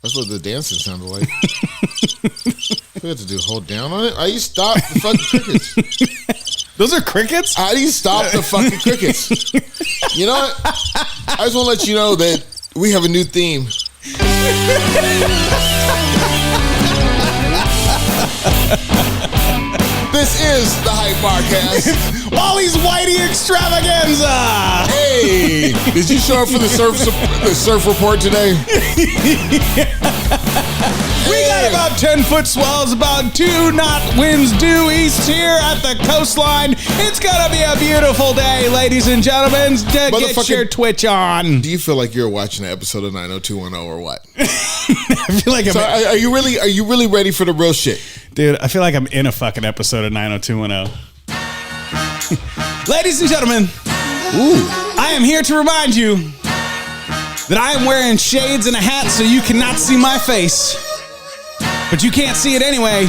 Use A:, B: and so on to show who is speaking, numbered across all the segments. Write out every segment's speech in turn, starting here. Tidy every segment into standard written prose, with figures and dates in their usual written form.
A: That's what the dancing sounded like. We have to do hold down on it. How do you stop the fucking crickets?
B: Those are crickets?
A: How do you stop the fucking crickets? You know what? I just want to let you know that we have a new theme. This is the Hype Podcast.
B: Wally's Whitey Extravaganza.
A: Hey, did you show up for the surf report today?
B: We got about 10-foot swells, about 2-knot winds due east here at the coastline. It's gonna be a beautiful day, ladies and gentlemen. Get your Twitch on.
A: Do you feel like you're watching an episode of 90210 or what?
B: I feel like
A: are you really ready for the real shit?
B: Dude, I feel like I'm in a fucking episode of 90210. Ladies and gentlemen, I am here to remind you that I am wearing shades and a hat so you cannot see my face. But you can't see it anyway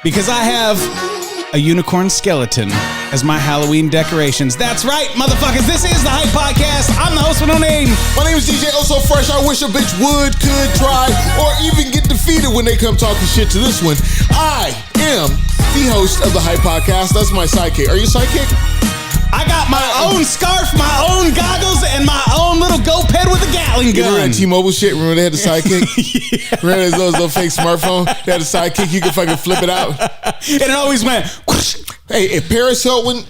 B: because I have a unicorn skeleton as my Halloween decorations. That's right, motherfuckers. This is the Hype Podcast. I'm the host with no name.
A: My name is DJ Oh So Fresh. I wish a bitch would, could, try, or even get defeated when they come talking shit to this one. I am the host of the Hype Podcast. That's my sidekick. Are you a sidekick?
B: I got my own scarf, my own goggles, and my own little go-ped with a Gatling gun.
A: Remember that T-Mobile shit? Remember they had the sidekick?
B: Yeah.
A: Remember those little fake smartphone? They had a sidekick. You could fucking flip it out.
B: And it always went whoosh.
A: Hey, if Paris Hilton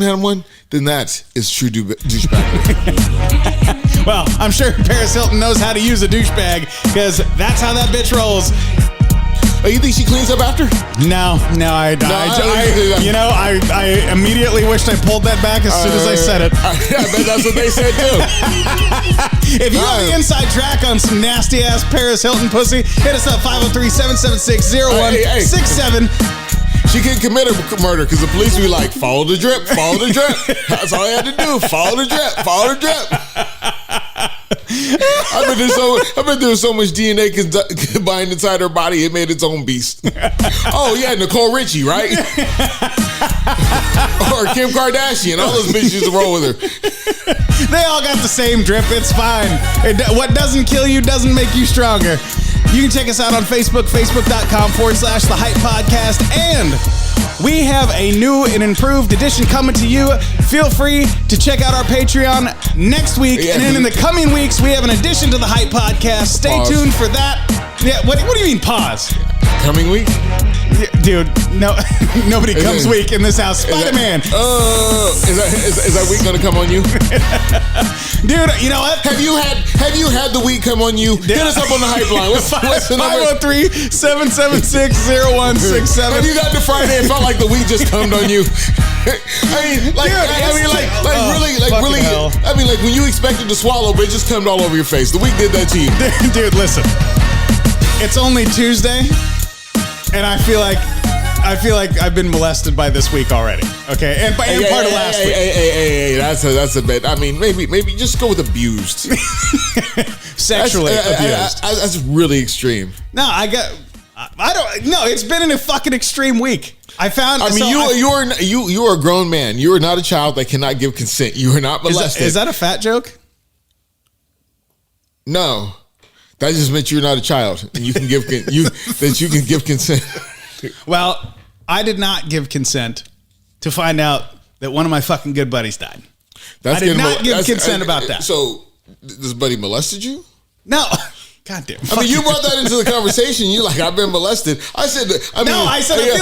A: had one, then that is true douchebag.
B: Well, I'm sure Paris Hilton knows how to use a douchebag because that's how that bitch rolls.
A: Oh, you think she cleans up after?
B: No, I immediately wished I pulled that back as soon as I said it.
A: I bet that's what they said too.
B: If you have the inside track on some nasty ass Paris Hilton pussy, hit us up 503-776-0167.
A: She can commit a murder because the police will be like, follow the drip, follow the drip. That's all you had to do. Follow the drip, follow the drip. I've been doing so much DNA combined inside her body, it made its own beast. Oh yeah, Nicole Richie, right? Or Kim Kardashian. All those bitches used to roll with her.
B: They all got the same drip. It's fine. What doesn't kill you doesn't make you stronger. You can check us out on Facebook, facebook.com/The Hype Podcast. And we have a new and improved edition coming to you. Feel free to check out our Patreon next week. Yeah. And then in the coming weeks, we have an addition to The Hype Podcast. Stay tuned for that. Yeah, what do you mean pause?
A: Coming week?
B: Yeah, dude, no, nobody comes weak in this house. Spider-Man.
A: Is that week gonna come on you?
B: Dude, you know what?
A: Have you had the week come on you? Hit us up on the Hype line. What's the number?
B: 503-776-0167.
A: Have you got to Friday and felt like the week just come on you? Like when you expected to swallow, but it just come all over your face. The week did that to you.
B: Dude, listen. It's only Tuesday, and I feel like I've been molested by this week already. Okay, and part of last week. Hey,
A: that's a bit. I mean, maybe just go with abused.
B: Sexually abused.
A: That's really extreme.
B: No, it's been a fucking extreme week.
A: You are a grown man. You are not a child that cannot give consent. You are not molested.
B: Is that a fat joke?
A: No. That just meant you're not a child and you can give consent.
B: Well, I did not give consent to find out that one of my fucking good buddies died. I did not give consent about that.
A: So this buddy molested you?
B: No. God damn.
A: I mean, you brought that into the conversation. You like, I've been molested. I said, I feel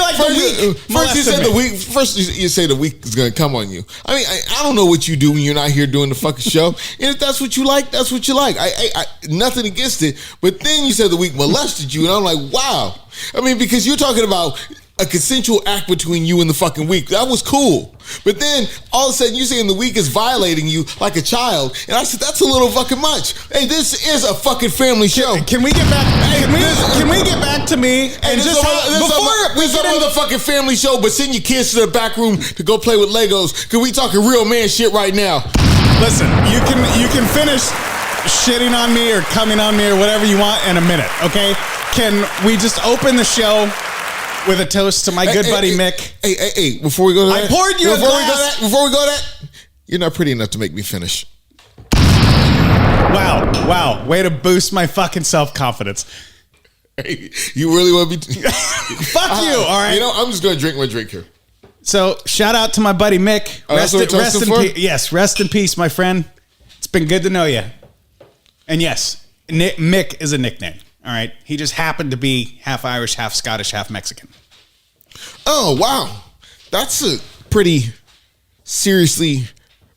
A: like the week. First you say the week is going to come on you. I mean, I don't know what you do when you're not here doing the fucking show. And if that's what you like, that's what you like. I nothing against it. But then you said the week molested you, and I'm like, wow. I mean, because you're talking about a consensual act between you and the fucking week. That was cool. But then all of a sudden you saying the week is violating you like a child. And I said, that's a little fucking much. Hey, this is a fucking family show.
B: Can we get back? Can we get back to me? And
A: this is a motherfucking family show, but send your kids to the back room to go play with Legos. Cause we talking real man shit right now.
B: Listen, you can finish shitting on me or coming on me or whatever you want in a minute, okay? Can we just open the show with a toast to my good buddy Mick?
A: Hey, before we go to that.
B: I poured you a glass.
A: Before we go to that, you're not pretty enough to make me finish.
B: Wow. Way to boost my fucking self-confidence.
A: Hey, you really want to be...
B: Fuck you, all right?
A: You know, I'm just going to drink my drink here.
B: So, shout out to my buddy Mick. Rest in peace. Yes, rest in peace, my friend. It's been good to know you. And yes, Mick is a nickname, all right? He just happened to be half Irish, half Scottish, half Mexican.
A: Oh, wow. That's a pretty seriously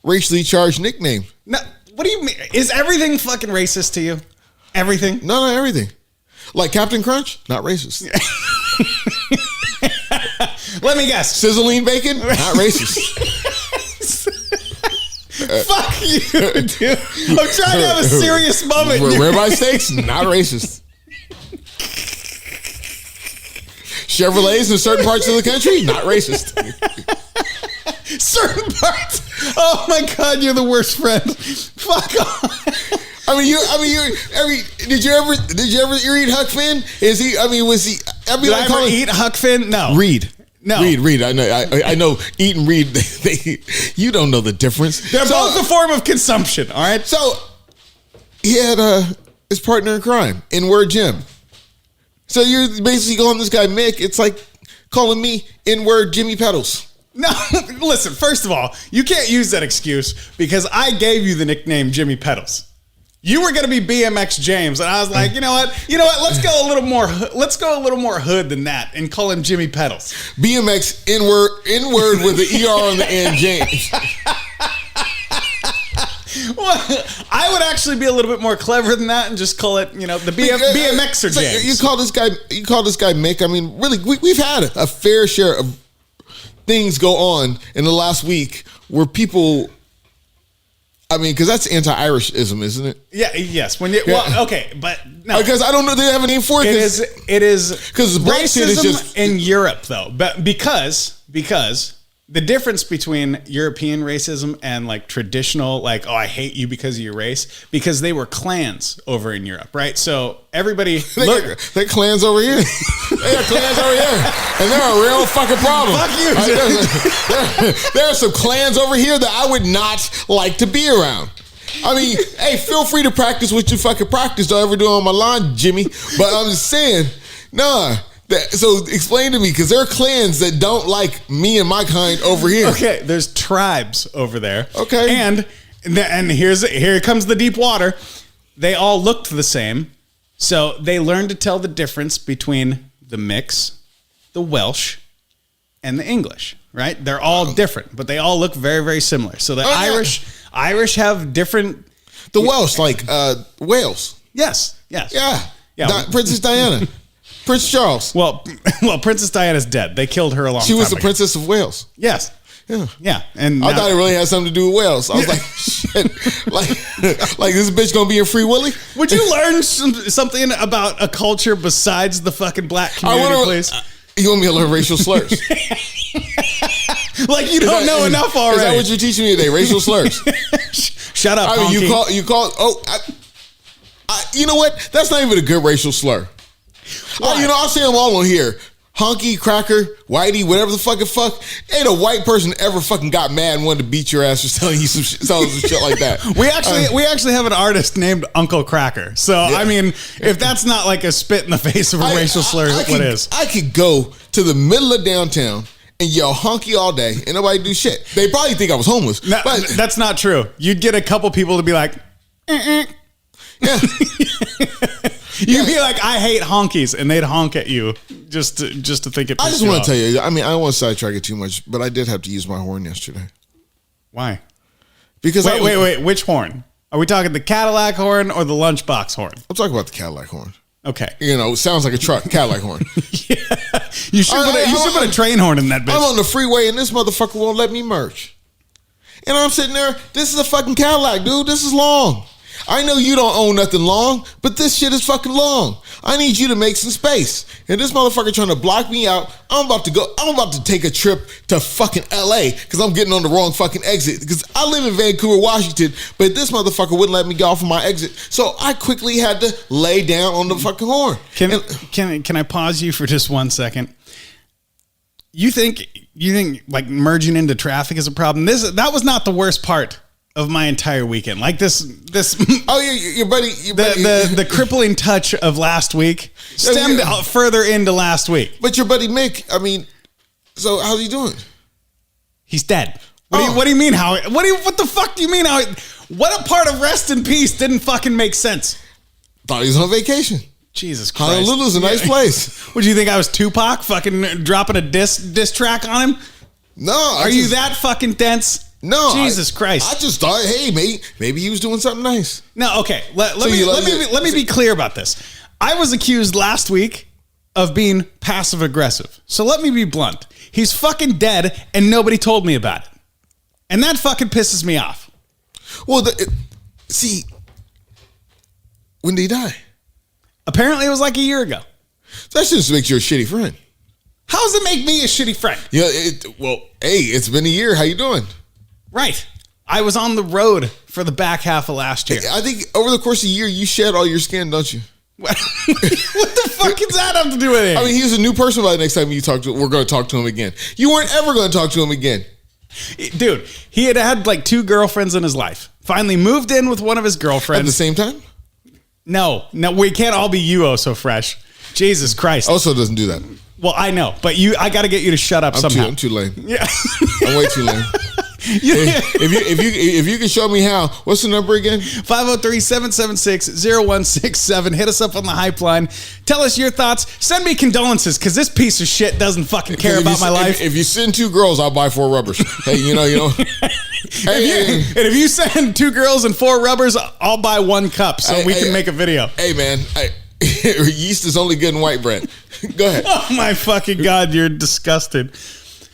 A: racially charged nickname.
B: No, what do you mean? Is everything fucking racist to you? Everything?
A: No, not everything. Like Captain Crunch? Not racist.
B: Let me guess.
A: Sizzling bacon? Not racist.
B: Fuck you, dude. I'm trying to have a serious moment.
A: Ribeye steaks? Not racist. Chevrolets in certain parts of the country? Not racist.
B: Certain parts? Oh my God, you're the worst friend. Fuck off.
A: Did you ever eat Huck Finn? Is he? I mean, was he?
B: Did I ever eat Huck Finn? No.
A: Reed.
B: No.
A: Reed. I know. Eat and read. You don't know the difference.
B: They're both a form of consumption. All right.
A: So he had his partner in crime, N-word Jim. So you're basically calling this guy Mick. It's like calling me N-word Jimmy Pedals.
B: No, listen. First of all, you can't use that excuse because I gave you the nickname Jimmy Pedals. You were going to be BMX James, and I was like, you know what? Let's go a little more hood than that, and call him Jimmy Pedals.
A: BMX N-word with the ER on the end, James.
B: Well, I would actually be a little bit more clever than that and just call it, the BMXer James.
A: Like you call this guy Mick. I mean, really, we've had a fair share of things go on in the last week where people. I mean, because that's anti-Irishism, isn't it?
B: Yeah. Yes. Okay, but no.
A: Because I don't know. They have a name for it.
B: It is
A: because
B: racism is just in Europe, though. But because the difference between European racism and like traditional, like, oh, I hate you because of your race, because they were clans over in Europe, right? So everybody
A: they clans over here. They got clans over here, and they're a real fucking problem.
B: Fuck you.
A: There are some clans over here that I would not like to be around. I mean, hey, feel free to practice what you fucking practice. Don't ever do it on my lawn, Jimmy. But I'm just saying, nah. So explain to me, because there are clans that don't like me and my kind over here.
B: Okay, there's tribes over there.
A: Okay,
B: and here comes the deep water. They all looked the same, so they learned to tell the difference between the mix, the Welsh, and the English. Right? They're all different, but they all look very, very similar. So the Irish have different.
A: The Welsh, like Wales.
B: Yes.
A: Yeah. Princess Diana. Prince Charles.
B: Well, Princess Diana's dead. They killed her a long time ago.
A: She was the Princess of Wales.
B: Yes. Yeah. And
A: I thought it really had something to do with Wales. I was like, shit. Like this bitch gonna be a Free Willy?
B: Would you learn something about a culture besides the fucking black community, please?
A: You want me to learn racial slurs?
B: Like you don't know enough already.
A: Is that what you're teaching me today? Racial slurs.
B: Shut up.
A: I mean, you call. You know what? That's not even a good racial slur. I'll say them all on here. Honky, cracker, whitey, whatever the fuck. Ain't a white person ever fucking got mad and wanted to beat your ass for telling you some shit like that.
B: We actually have an artist named Uncle Cracker. So, yeah. I mean, if that's not like a spit in the face of a racial slur, what is?
A: I could go to the middle of downtown and yell honky all day and nobody do shit. They probably think I was homeless.
B: No, but that's not true. You'd get a couple people to be like,
A: Yeah.
B: You'd be like, I hate honkies, and they'd honk at you just to think it.
A: I just want to tell you. I mean, I don't want to sidetrack it too much, but I did have to use my horn yesterday.
B: Why?
A: Because
B: wait. Which horn? Are we talking the Cadillac horn or the lunchbox horn?
A: I'm talking about the Cadillac horn.
B: Okay.
A: It sounds like a truck. Cadillac horn.
B: Yeah. You should put a train horn in that bitch.
A: I'm on the freeway, and this motherfucker won't let me merge. And I'm sitting there. This is a fucking Cadillac, dude. This is long. I know you don't own nothing long, but this shit is fucking long. I need you to make some space. And this motherfucker trying to block me out. I'm about to take a trip to fucking LA because I'm getting on the wrong fucking exit. Because I live in Vancouver, Washington, but this motherfucker wouldn't let me get off of my exit. So I quickly had to lay down on the fucking horn.
B: Can I pause you for just 1 second? You think like merging into traffic is a problem? That was not the worst part of my entire weekend. Like this.
A: Oh, your buddy.
B: The crippling touch of last week stemmed out further into last week.
A: But your buddy Mick, I mean, so how's he doing?
B: He's dead. What do you mean? What the fuck do you mean? What a part of rest in peace didn't fucking make sense?
A: Thought he was on vacation.
B: Jesus Christ.
A: Honolulu's a nice place.
B: Would you think I was Tupac fucking dropping a diss track on him?
A: No.
B: Are you that fucking dense?
A: No.
B: Jesus Christ.
A: I just thought, hey, maybe he was doing something nice.
B: No, okay. Let me be clear about this. I was accused last week of being passive aggressive. So let me be blunt. He's fucking dead and nobody told me about it. And that fucking pisses me off.
A: Well, see, when did he die?
B: Apparently it was like a year ago.
A: That just makes you a shitty friend.
B: How does it make me a shitty friend?
A: Yeah, well, hey, it's been a year. How you doing?
B: Right. I was on the road for the back half of last year.
A: I think over the course of a year, you shed all your skin, don't you?
B: What the fuck does that have to do with it?
A: I mean, he's a new person by the next time you talk to him. We're going to talk to him again. You weren't ever going to talk to him again.
B: Dude, he had like 2 girlfriends in his life. Finally moved in with one of his girlfriends.
A: At the same time?
B: No, we can't all be you, so fresh. Jesus Christ.
A: Also doesn't do that.
B: Well, I know, but I got to get you to shut up somehow.
A: I'm too lame.
B: Yeah.
A: I'm way too lame. If you can show me how, what's the number again?
B: 503-776-0167. Hit us up on the hype line. Tell us your thoughts. Send me condolences because this piece of shit doesn't fucking care about my life.
A: If you send 2 girls, I'll buy 4 rubbers. Hey, you know. And
B: if you send 2 girls and 4 rubbers, I'll buy 1 cup so we can make a video.
A: Hey, man, yeast is only good in white bread. Go ahead.
B: Oh my fucking God, you're disgusted.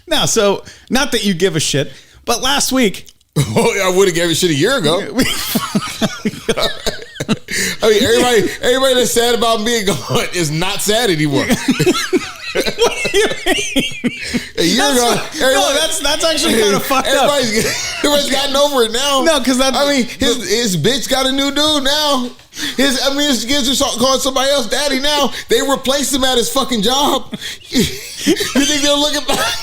B: Now, so not that you give a shit. But last week,
A: I would have gave a shit a year ago. I mean, everybody that's sad about being gone is not sad anymore.
B: What do you mean?
A: A year ago,
B: that's actually kind of fucked up.
A: Everybody's gotten over it now.
B: No, because
A: his bitch got a new dude now. His kids are calling somebody else daddy now. They replaced him at his fucking job. You think they'll look at back?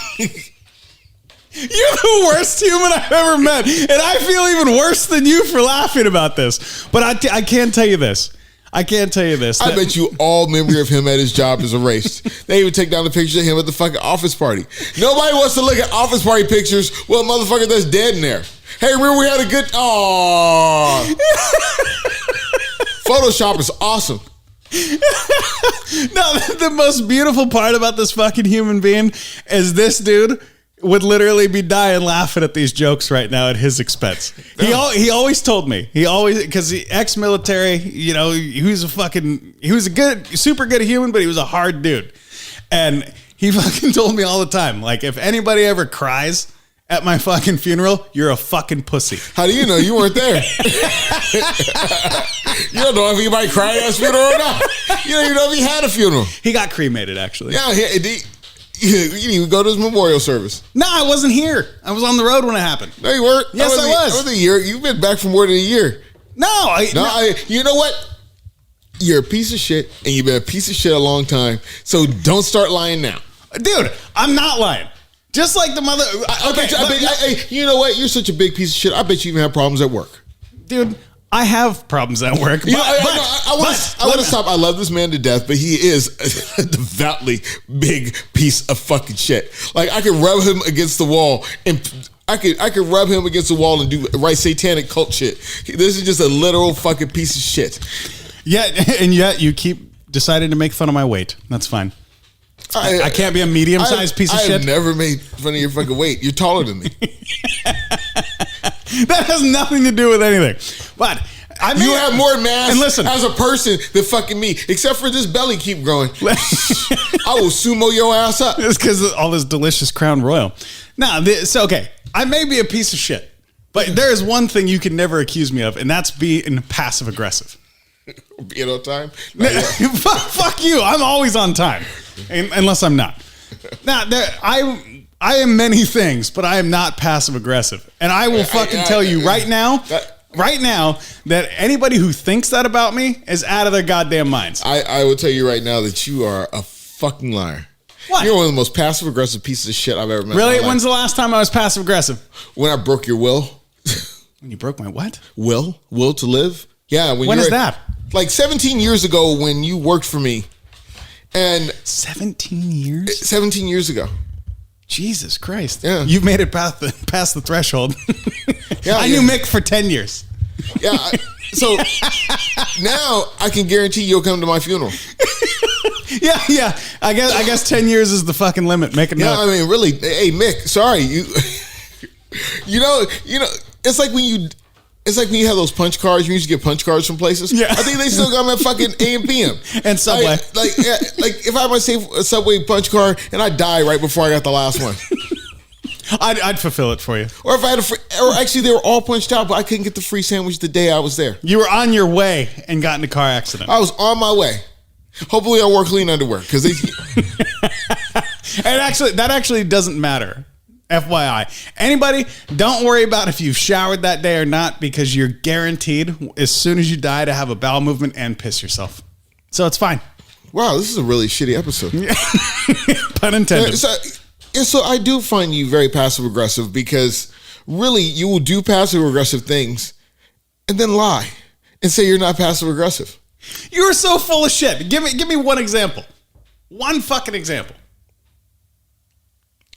B: You're the worst human I've ever met. And I feel even worse than you for laughing about this. But I can't tell you this. I bet you all memory of him at his job is erased. They even take down the pictures of him at the fucking office party. Nobody wants to look at office party pictures with a motherfucker that's dead in there. Hey, remember we had a good... Aww. Photoshop is awesome. No, the most beautiful part about this fucking human being is this dude would literally be dying laughing at these jokes right now at his expense. He always told me. Because he ex-military, he was a good, super good human, but he was a hard dude. And he fucking told me all the time, like, if anybody ever cries at my fucking funeral, you're a fucking pussy.
A: How do you know? You weren't there. You don't know if anybody cried at his funeral or not. You don't even know if he had a funeral.
B: He got cremated, actually.
A: Yeah, you didn't even go to his memorial service.
B: No, I wasn't here. I was on the road when it happened.
A: No, you weren't.
B: Yes, I was.
A: That was a year. You've been back for more than a year. You know what? You're a piece of shit, and you've been a piece of shit a long time. So don't start lying now,
B: dude. I'm not lying. Just like the mother.
A: You know what? You're such a big piece of shit. I bet you even have problems at work,
B: dude. I have problems at work.
A: I want to stop. I love this man to death, but he is a devoutly big piece of fucking shit. Like, I could rub him against the wall and I could rub him against the wall and do right satanic cult shit. This is just a literal fucking piece of shit.
B: Yeah, and yet you keep deciding to make fun of my weight. That's fine. I can't be a medium-sized piece of shit.
A: I've never made fun of your fucking weight. You're taller than me.
B: That has nothing to do with anything. But
A: you have more mass
B: and listen,
A: as a person than fucking me, except for this belly keep growing. I will sumo your ass up.
B: It's because of all this delicious Crown Royal. Now, okay. I may be a piece of shit, but there is one thing you can never accuse me of, and that's being passive-aggressive.
A: Being on time?
B: Fuck you. I'm always on time, unless I'm not. Now, I am many things, but I am not passive-aggressive. And I will fucking tell you right now that anybody who thinks that about me is out of their goddamn minds.
A: I will tell you right now that you are a fucking liar.
B: What?
A: You're one of the most passive-aggressive pieces of shit I've ever met.
B: Really? When's the last time I was passive-aggressive?
A: When I broke your will.
B: When you broke my what?
A: Will to live. Yeah.
B: When is that?
A: Like 17 years ago when you worked for me. And
B: 17 years?
A: 17 years ago.
B: Jesus Christ.
A: Yeah.
B: You've made it past the threshold.
A: Yeah,
B: I knew Mick for 10 years.
A: Yeah. So now I can guarantee you'll come to my funeral.
B: Yeah. I guess 10 years is the fucking limit. Make it.
A: Yeah, I mean, really. Hey, Mick, sorry. You know, it's like when you have those punch cards. You used to get punch cards from places.
B: Yeah.
A: I think they still got them at fucking AM PM.
B: And Subway.
A: Like if I had my Subway punch card and I die right before I got the last one.
B: I'd fulfill it for you.
A: Or if I had or actually they were all punched out, but I couldn't get the free sandwich the day I was there.
B: You were on your way and got in a car accident.
A: I was on my way. Hopefully I wore clean underwear because they.
B: And that actually doesn't matter. FYI. Anybody, don't worry about if you've showered that day or not, because you're guaranteed as soon as you die to have a bowel movement and piss yourself. So it's fine.
A: Wow, this is a really shitty episode.
B: Pun intended.
A: So I do find you very passive aggressive, because really you will do passive aggressive things and then lie and say you're not passive aggressive.
B: You're so full of shit. Give me one example. One fucking example.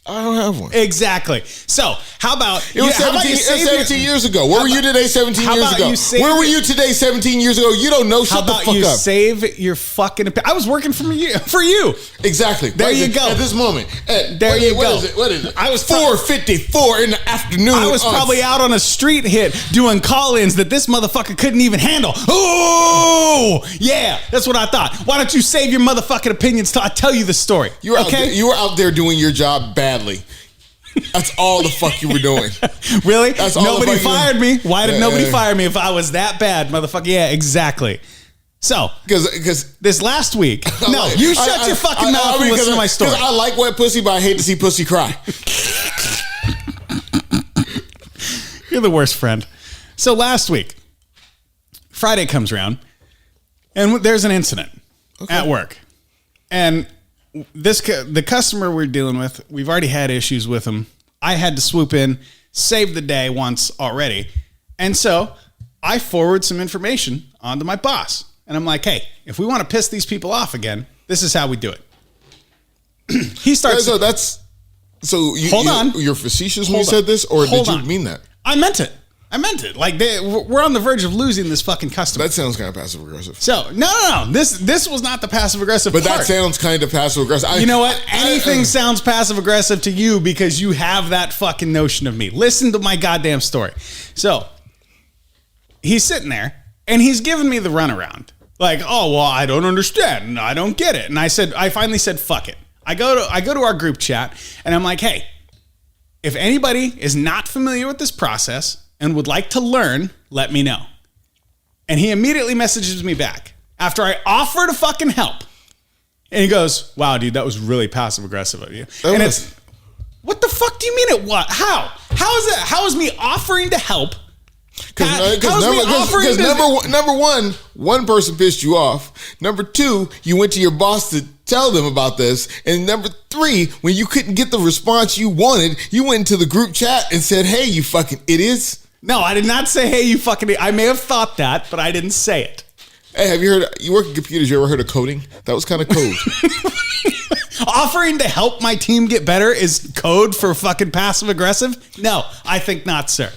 A: I don't have one.
B: Exactly. So, how about...
A: It was 17 years ago. Where were you today 17 years ago? Where were you today 17 years ago? You don't know. Shut the fuck up. How about you
B: save your fucking... I was working for you.
A: Exactly.
B: There you go.
A: At this moment.
B: There you go.
A: What is it? I was 4:54 in the afternoon.
B: I was probably out on a street hit doing call-ins that this motherfucker couldn't even handle. Oh! Yeah, that's what I thought. Why don't you save your motherfucking opinions till I tell you the story?
A: You were out there doing your job badly. That's all the fuck you were doing.
B: Really? Nobody fired me. Why did nobody fire me if I was that bad, motherfucker? Yeah, exactly. So,
A: because
B: this last week, you shut your fucking mouth and listen to my story.
A: I like wet pussy, but I hate to see pussy cry.
B: You're the worst friend. So last week, Friday comes around, and there's an incident at work, and the customer we're dealing with, we've already had issues with him. I had to swoop in, save the day once already. And so I forward some information onto my boss. And I'm like, hey, if we want to piss these people off again, this is how we do it. He starts.
A: Hold on. You're facetious when you said this, or did you mean that?
B: I meant it. Like, we're on the verge of losing this fucking customer.
A: That sounds kind of passive aggressive.
B: So no. This was not the passive aggressive part.
A: But that sounds kind of passive aggressive.
B: You know what? Anything sounds passive aggressive to you because you have that fucking notion of me. Listen to my goddamn story. So he's sitting there and he's giving me the runaround. Like, oh, well, I don't understand. I don't get it. And I finally said, fuck it. I go to our group chat and I'm like, hey, if anybody is not familiar with this process and would like to learn, let me know. And he immediately messages me back after I offer to fucking help. And he goes, wow, dude, that was really passive aggressive of you. And it's, what the fuck do you mean it what? How? How is that? How is me offering to help?
A: Because number one person pissed you off. Number two, you went to your boss to tell them about this. And number three, when you couldn't get the response you wanted, you went into the group chat and said, hey, you fucking idiots.
B: No, I did not say, hey, you fucking idiot. I may have thought that, but I didn't say it.
A: Hey, have you heard, you work in computers, you ever heard of coding? That was kind of code.
B: Offering to help my team get better is code for fucking passive aggressive? No, I think not, sir.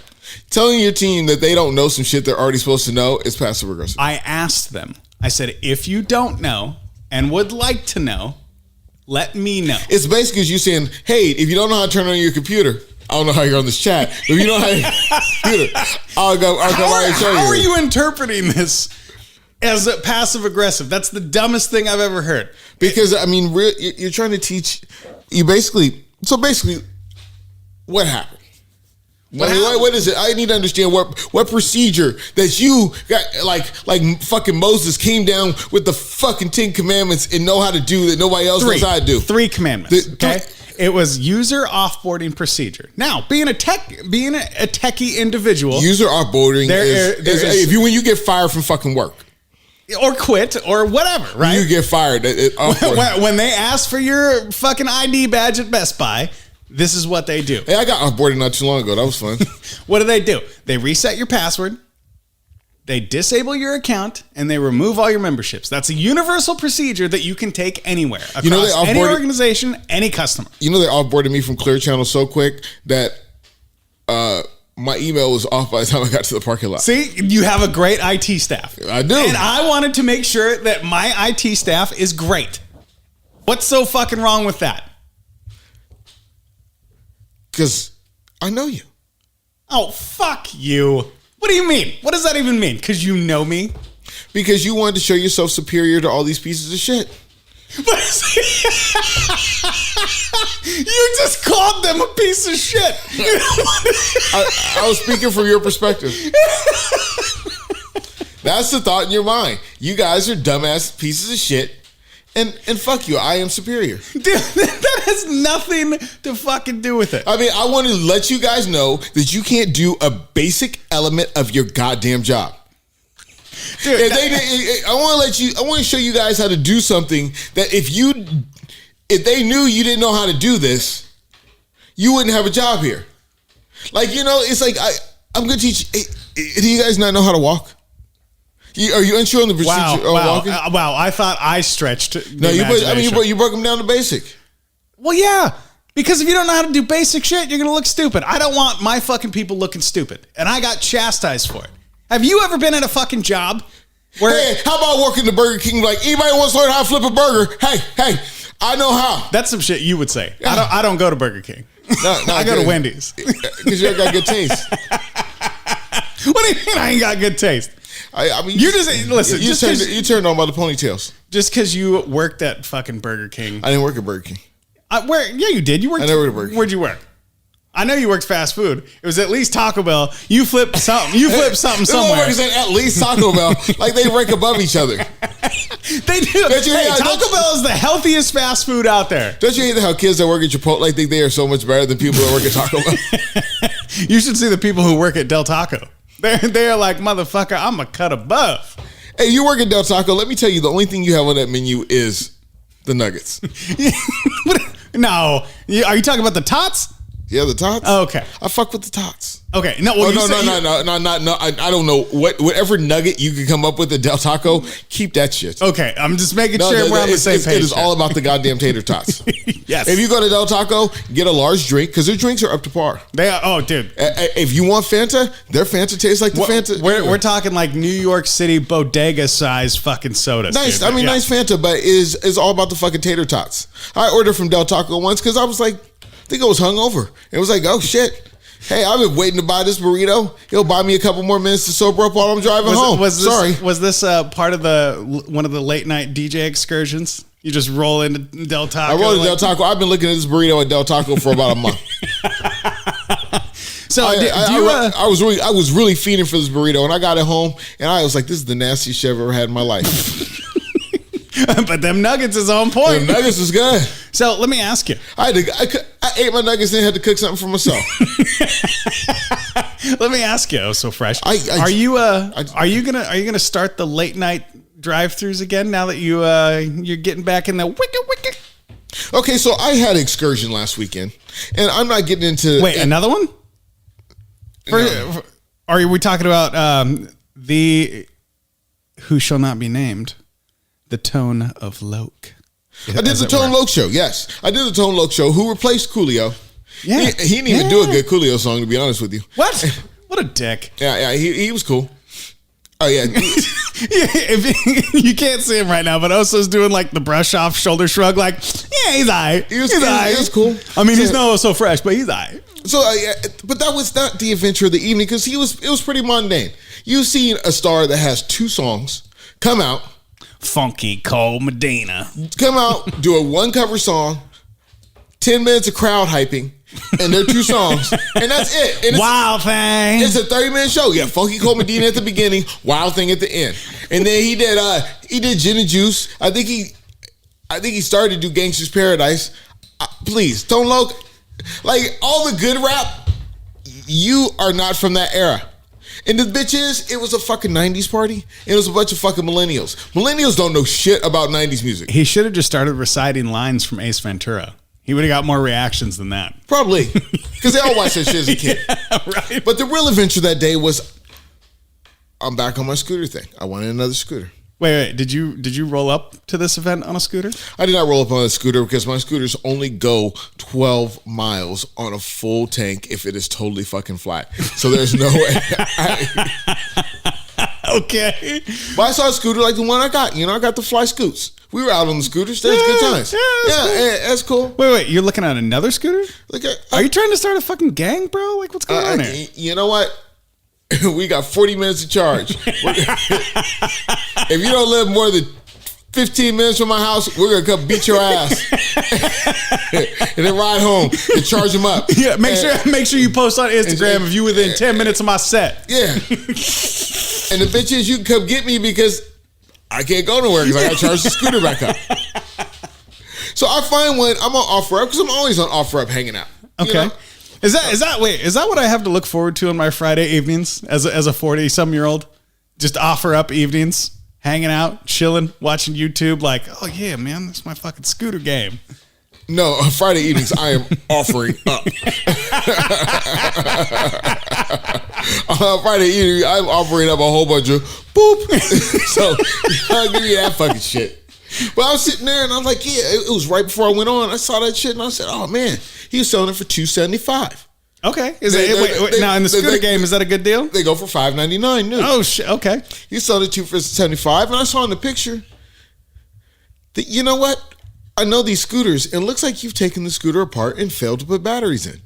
A: Telling your team that they don't know some shit they're already supposed to know is passive aggressive.
B: I asked them. I said, if you don't know and would like to know, let me know.
A: It's basically you saying, hey, if you don't know how to turn on your computer, I don't know how you're on this chat. If you don't know how to computer, I'll go and show you.
B: How are you interpreting this as a passive aggressive? That's the dumbest thing I've ever heard.
A: Because, I mean, you're trying to teach, so basically, what happened? What is it? I need to understand what procedure that you got, like fucking Moses came down with the fucking 10 commandments and know how to do that nobody else knows how to do.
B: 3 commandments. Okay. It was user offboarding procedure. Now, being a techie individual,
A: user offboarding is when you get fired from fucking work.
B: Or quit, or whatever, right?
A: You get fired.
B: When they ask for your fucking ID badge at Best Buy, This is what they do.
A: Hey, I got offboarded not too long ago. That was fun.
B: What do? They reset your password. They disable your account and they remove all your memberships. That's a universal procedure that you can take anywhere across any organization, any customer.
A: They offboarded me from Clear Channel so quick that my email was off by the time I got to the parking lot.
B: See, you have a great IT staff.
A: I do.
B: And I wanted to make sure that my IT staff is great. What's so fucking wrong with that?
A: Because I know you.
B: Oh, fuck you. What do you mean? What does that even mean? Because you know me?
A: Because you wanted to show yourself superior to all these pieces of shit.
B: You just called them a piece of shit.
A: I was speaking from your perspective. That's the thought in your mind. You guys are dumbass pieces of shit. And fuck you, I am superior.
B: Dude, that has nothing to fucking do with it.
A: I mean, I want to let you guys know that you can't do a basic element of your goddamn job. Dude, I want to show you guys how to do something that if they knew you didn't know how to do this, you wouldn't have a job here. Like, it's like I'm going to teach. Hey, do you guys not know how to walk? Are you unsure on the procedure of walking?
B: Wow, I thought I stretched.
A: No, you broke them down to basic.
B: Well, yeah, because if you don't know how to do basic shit, you're going to look stupid. I don't want my fucking people looking stupid, and I got chastised for it. Have you ever been at a fucking job where...
A: Hey, how about working the Burger King? Like, anybody wants to learn how to flip a burger? Hey, I know how.
B: That's some shit you would say. Yeah. I don't go to Burger King. No, I go to Wendy's.
A: Because you ain't got good taste.
B: What do you mean I ain't got good taste?
A: I mean,
B: listen.
A: You turned on by the ponytails.
B: Just because you worked at fucking Burger King.
A: I didn't work at Burger King.
B: Yeah, you did. You worked.
A: I never worked at Burger King.
B: Where'd you work? I know you worked fast food. It was at least Taco Bell. You flipped something. You flipped something somewhere.
A: At least Taco Bell. Like they rank above each other.
B: They do. Taco Bell is the healthiest fast food out there.
A: Don't you hate how kids that work at Chipotle think they are so much better than people that work at Taco Bell?
B: You should see the people who work at Del Taco. They're like, motherfucker, I'm a cut above.
A: Hey, you work at Del Taco. Let me tell you, the only thing you have on that menu is the nuggets.
B: No. Are you talking about the tots?
A: Yeah, the tots.
B: Oh, okay.
A: I fuck with the tots.
B: Okay.
A: No. I don't know whatever nugget you can come up with at Del Taco. Keep that shit.
B: Okay, I'm just making sure we're on the same page.
A: It is all about the goddamn tater tots.
B: Yes.
A: If you go to Del Taco, get a large drink because their drinks are up to par.
B: They are. Oh, dude.
A: If you want Fanta, their Fanta tastes like the Fanta.
B: We're talking like New York City bodega size fucking sodas.
A: Nice.
B: Dude.
A: Nice Fanta, but is all about the fucking tater tots. I ordered from Del Taco once because I was like, I think I was hungover. It was like, oh shit. Hey, I've been waiting to buy this burrito. He'll buy me a couple more minutes to sober up while I'm driving home. Was
B: this part of one of the late night DJ excursions? You just roll into Del Taco.
A: I rolled into Del Taco. I've been looking at this burrito at Del Taco for about a month.
B: So
A: I was really feeding for this burrito, and I got it home, and I was like, this is the nastiest shit I've ever had in my life.
B: But them nuggets is on point.
A: Them nuggets is good.
B: So let me ask you.
A: I ate my nuggets and had to cook something for myself.
B: Let me ask you. Oh, so fresh. Are you gonna start the late night drive-thrus again now that you're getting back in the wicked?
A: Okay, so I had an excursion last weekend, and I'm not getting into.
B: Wait, another one?
A: No.
B: Are we talking about the who shall not be named? The Tone of Loke.
A: I did the Tone Loke show. Yes, I did the Tone Loke show. Who replaced Coolio? Yeah, he didn't even do a good Coolio song, to be honest with you.
B: What? What a dick.
A: Yeah, he was cool. Oh yeah.
B: You can't see him right now, but Oso's doing like the brush off shoulder shrug, like yeah, he's alright.
A: He was cool.
B: I mean, he's no so fresh, but he's alright.
A: So, but that was not the adventure of the evening because it was pretty mundane. You've seen a star that has 2 songs come out.
B: Funky Cole Medina.
A: Come out, do a 1 cover song, 10 minutes of crowd hyping, and their 2 songs, and that's it. And
B: Wild Thing.
A: It's a 30-minute show. Yeah, Funky Cole Medina at the beginning, Wild Thing at the end, and then he did Gin and Juice. I think he started to do Gangsta's Paradise. Please, Tone Loke, like all the good rap, you are not from that era. And the bitch is, it was a fucking 90s party. And it was a bunch of fucking millennials. Millennials don't know shit about 90s music.
B: He should have just started reciting lines from Ace Ventura. He would have got more reactions than that.
A: Probably. Because they all watched that shit as a kid.
B: Yeah, right.
A: But the real adventure that day was, I'm back on my scooter thing. I wanted another scooter.
B: Wait. Did you roll up to this event on a scooter? I
A: did not roll up on a scooter because my scooters only go 12 miles on a full tank if it is totally fucking flat. So there's no way.
B: Okay.
A: But I saw a scooter like the one I got. I got the Fly Scoots. We were out on the scooters. That was good times. That's cool.
B: Wait. You're looking at another scooter? Are you trying to start a fucking gang, bro? Like, what's going on here?
A: You know what? We got 40 minutes to charge. If you don't live more than 15 minutes from my house, we're going to come beat your ass. And then ride home and charge them up.
B: Yeah, make sure you post on Instagram if you within 10 minutes of my set.
A: Yeah. And the bitch is, you can come get me because I can't go nowhere because I got to charge the scooter back up. So I find one, I'm on OfferUp because I'm always on OfferUp hanging out.
B: Okay. Is that what I have to look forward to on my Friday evenings as a 40-some-year-old? Just OfferUp evenings, hanging out, chilling, watching YouTube. Like, oh yeah, man, that's my fucking scooter game.
A: No, on Friday evenings I am offering up. On Friday evening I'm offering up a whole bunch of boop. So I'll give you that fucking shit. But I was sitting there and I was like, yeah, it was right before I went on. I saw that shit and I said, oh man, he was selling it for $275.
B: Okay. Now in the scooter game, is that a good deal?
A: They go for $599 new.
B: Oh shit. Okay.
A: He sold it for $275, and I saw in the picture that, you know what? I know these scooters, and it looks like you've taken the scooter apart and failed to put batteries in.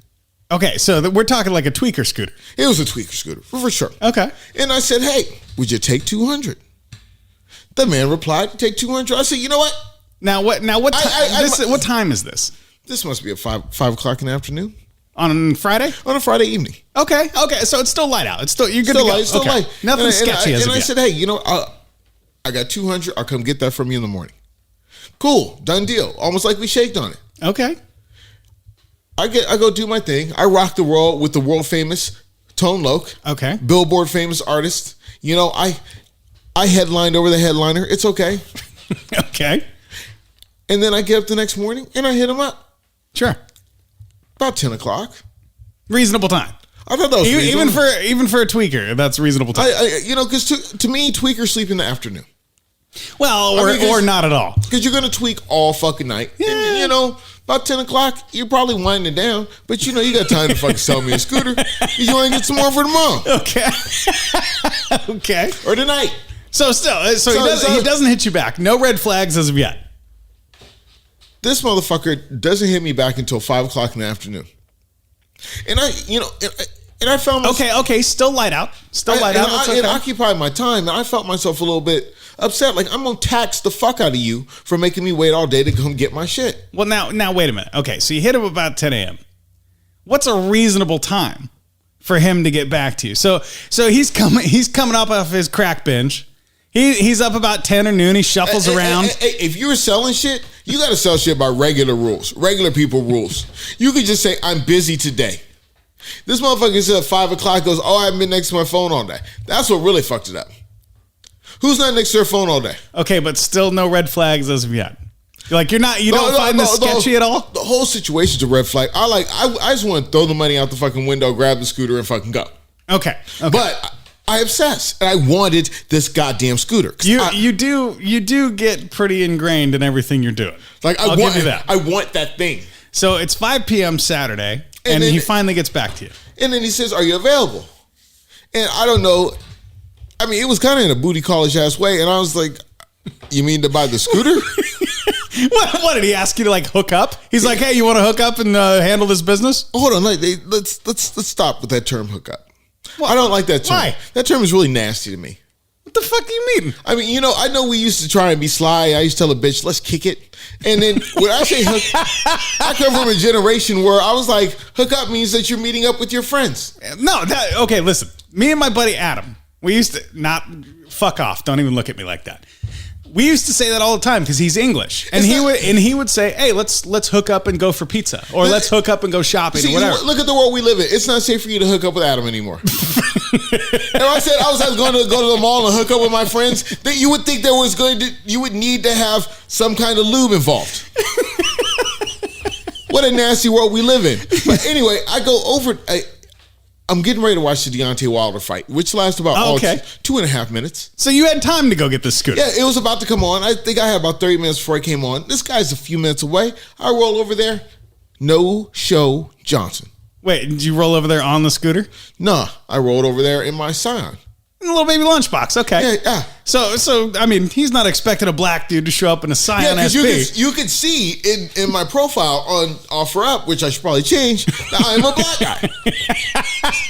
B: Okay, so we're talking like a tweaker scooter.
A: It was a tweaker scooter, for sure.
B: Okay.
A: And I said, hey, would you take 200? The man replied, take 200. I said, you know what?
B: Now what time is this?
A: This must be at 5 o'clock in the afternoon.
B: On Friday?
A: On a Friday evening.
B: Okay, so it's still light out. It's still, you're good to go.
A: It's still light.
B: Nothing sketchy as of yet.
A: And I said, hey, you know, I got 200. I'll come get that from you in the morning. Cool, done deal. Almost like we shaked on it.
B: Okay.
A: I go do my thing. I rock the world with the world famous Tone Loc.
B: Okay.
A: Billboard famous artist. You know, I headlined over the headliner. It's okay.
B: Okay.
A: And then I get up the next morning and I hit him up.
B: Sure.
A: About 10 o'clock.
B: Reasonable time.
A: I thought that was reasonable.
B: Even for a tweaker, that's reasonable time.
A: Because to me, tweakers sleep in the afternoon.
B: Well, or not at all.
A: Because you're going to tweak all fucking night. Yeah. And, about 10 o'clock, you're probably winding down. But, you got time to fucking sell me a scooter. You want to get some more for tomorrow.
B: Okay. Okay.
A: Or tonight.
B: So he doesn't hit you back. No red flags as of yet.
A: This motherfucker doesn't hit me back until 5 o'clock in the afternoon. And I found myself...
B: Okay. Still light out.
A: It occupied my time, and I felt myself a little bit upset. Like, I'm going to tax the fuck out of you for making me wait all day to come get my shit.
B: Well, now wait a minute. Okay, so you hit him about 10 a.m. What's a reasonable time for him to get back to you? So he's coming up off his crack binge. He's up about 10 or noon. He shuffles around.
A: If you were selling shit, you got to sell shit by regular rules, regular people rules. You could just say, I'm busy today. This motherfucker said at 5 o'clock goes, oh, I haven't been next to my phone all day. That's what really fucked it up. Who's not next to their phone all day?
B: Okay, but still no red flags as of yet. Like you don't find this sketchy at all?
A: The whole situation's a red flag. I just want to throw the money out the fucking window, grab the scooter, and fucking go.
B: Okay.
A: But I obsessed, and I wanted this goddamn scooter.
B: You do get pretty ingrained in everything you're doing.
A: Like
B: I'll give you that.
A: I want that thing.
B: So it's 5 p.m. Saturday, and then he finally gets back to you. And
A: then he says, "Are you available?" And I don't know. I mean, it was kind of in a booty college ass way, and I was like, "You mean to buy the scooter?"
B: What did he ask you to like hook up? He's like, "Hey, you want to hook up and handle this business?"
A: Hold on, let's stop with that term "hook up." What? I don't like that term.
B: Why?
A: That term is really nasty to me.
B: What the fuck do you mean?
A: I mean, I know we used to try and be sly. I used to tell a bitch, let's kick it. And then when I say hook, I come from a generation where I was like, hook up means that you're meeting up with your friends.
B: No, okay, listen. Me and my buddy Adam, we used to not fuck off. Don't even look at me like that. We used to say that all the time because he's English, and he would say, "Hey, let's hook up and go for pizza, or let's hook up and go shopping, or whatever."
A: Look at the world we live in. It's not safe for you to hook up with Adam anymore. And I said I was going to go to the mall and hook up with my friends. That you would think you would need to have some kind of lube involved. What a nasty world we live in. But anyway, I go over. I'm getting ready to watch the Deonte Wilder fight, which lasts about 2.5 minutes.
B: So you had time to go get the scooter.
A: Yeah, it was about to come on. I think I had about 30 minutes before it came on. This guy's a few minutes away. I roll over there. No show Johnson.
B: Wait, did you roll over there on the scooter?
A: Nah, I rolled over there in my Scion.
B: In a little baby lunchbox, okay.
A: Yeah.
B: So I mean, he's not expecting a black dude to show up in a Scion SP.
A: You could see in my profile on OfferUp, which I should probably change, that I'm a black guy.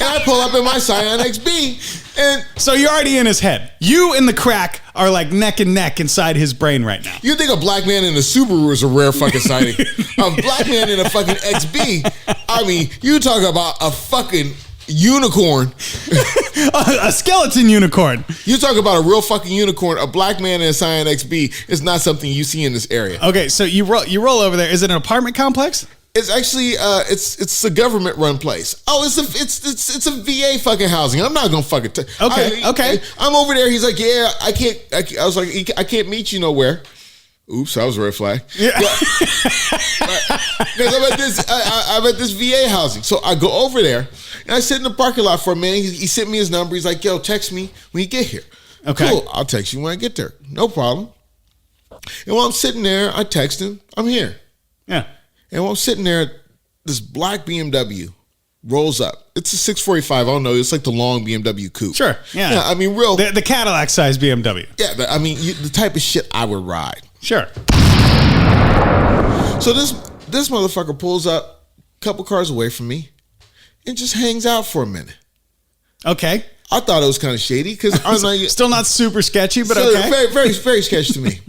A: And I pull up in my Scion XB, and
B: so you're already in his head. You and the crack are like neck and neck inside his brain right now.
A: You think a black man in a Subaru is a rare fucking sighting? A black man in a fucking XB, I mean, you talk about a fucking unicorn.
B: A skeleton unicorn.
A: You talk about a real fucking unicorn. A black man in a Scion XB is not something you see in this area.
B: Okay, so you roll over there. Is it an apartment complex?
A: It's actually it's a government run place. Oh, it's a VA fucking housing. I'm not gonna fucking
B: okay.
A: I'm over there. He's like, yeah, I was like, I can't meet you nowhere. Oops, that was a red flag. Yeah. Because I'm at this VA housing. So I go over there and I sit in the parking lot for a minute. He sent me his number. He's like, yo, text me when you get here.
B: Okay.
A: Cool. I'll text you when I get there. No problem. And while I'm sitting there, I text him, I'm here.
B: Yeah.
A: And while I'm sitting there, this black BMW rolls up. It's a 645. I don't know. It's like the long BMW coupe.
B: Sure. Yeah.
A: I mean,
B: the Cadillac size BMW.
A: Yeah. I mean, the type of shit I would ride.
B: Sure.
A: So this motherfucker pulls up a couple cars away from me and just hangs out for a minute.
B: Okay.
A: I thought it was kind of shady because I'm like,
B: still not super sketchy, but okay.
A: Very, very, very sketchy to me.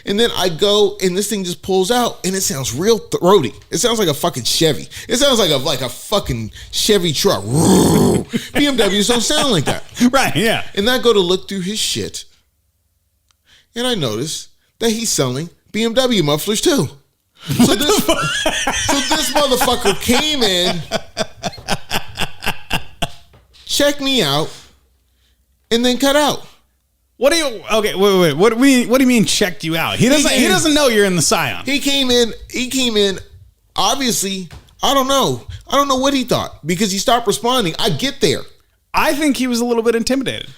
A: And then I go and this thing just pulls out and it sounds real throaty. It sounds like a fucking Chevy. It sounds like a fucking Chevy truck. BMWs don't sound like that.
B: Right, yeah.
A: And I go to look through his shit and I notice that he's selling BMW mufflers too. So this motherfucker came in, checked me out, and then cut out.
B: What do you? Okay, wait. What do you mean checked you out? He doesn't know you're in the Scion.
A: He came in. Obviously, I don't know what he thought because he stopped responding. I get there.
B: I think he was a little bit intimidated.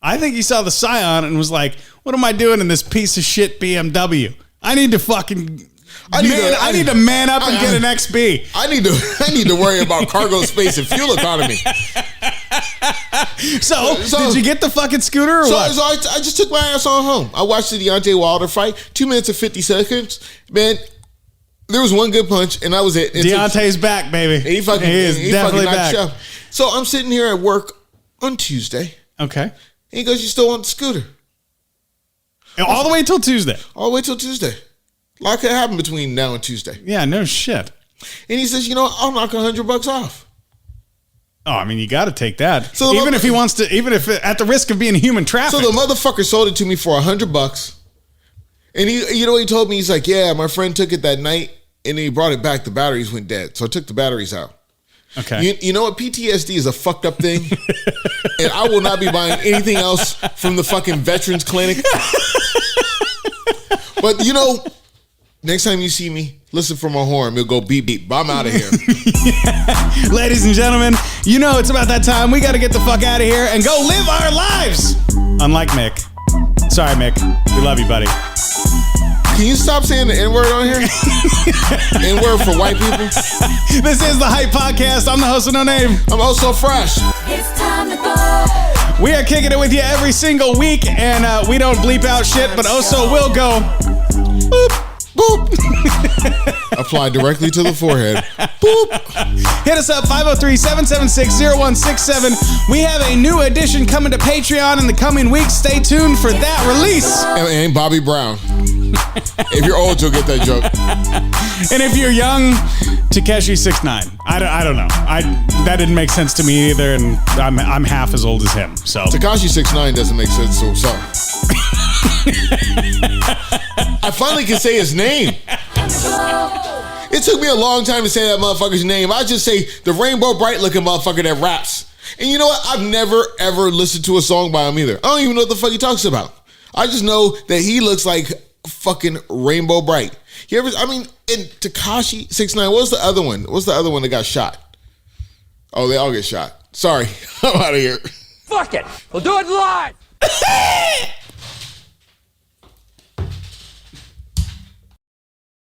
B: I think he saw the Scion and was like, "What am I doing in this piece of shit BMW? I need to fucking." I need to man up and get an XB.
A: I need to worry about cargo space and fuel economy.
B: So did you get the fucking scooter or what?
A: So I just took my ass on home. I watched the Deonte Wilder fight, 2 minutes and 50 seconds. Man, there was one good punch, and that was it.
B: Deonte's back, baby.
A: He is definitely back. So I'm sitting here at work on Tuesday.
B: Okay.
A: And he goes, "You still want the scooter?"
B: All the way till Tuesday.
A: All the way till Tuesday. A lot could happen between now and Tuesday.
B: Yeah, no shit.
A: And he says, I'll knock $100 off.
B: Oh, I mean, you got to take that. So even if he wants to, even if at the risk of being human trafficked.
A: So the motherfucker sold it to me for $100. And he told me, he's like, yeah, my friend took it that night and he brought it back. The batteries went dead. So I took the batteries out.
B: Okay.
A: You know what? PTSD is a fucked up thing. And I will not be buying anything else from the fucking veterans clinic. But next time you see me, listen for my horn. It'll go beep, beep. I'm out of here.
B: Ladies and gentlemen, it's about that time. We got to get the fuck out of here and go live our lives. Unlike Mick. Sorry, Mick. We love you, buddy.
A: Can you stop saying the N-word on here? N-word for white people?
B: This is the Hype Podcast. I'm the host of No Name.
A: I'm also fresh.
C: It's time to go.
B: We are kicking it with you every single week, and we don't bleep out shit, but also will go boop. Boop.
A: Apply directly to the forehead. Boop.
B: Hit us up, 503-776-0167. We have a new edition coming to Patreon in the coming weeks. Stay tuned for that release.
A: And Bobby Brown. If you're old, you'll get that joke.
B: And if you're young, Takeshi 6ix9ine. I don't know. That didn't make sense to me either, and I'm half as old as him. So
A: Tekashi 6ix9ine doesn't make sense. So I finally can say his name. It took me a long time to say that motherfucker's name. I just say the rainbow bright looking motherfucker that raps. And you know what? I've never ever listened to a song by him either. I don't even know what the fuck he talks about. I just know that he looks like fucking rainbow bright. You ever? I mean, and Tekashi 6ix9ine. What's the other one? What's the other one that got shot? Oh, they all get shot. Sorry, I'm out of here.
D: Fuck it. We'll do it live.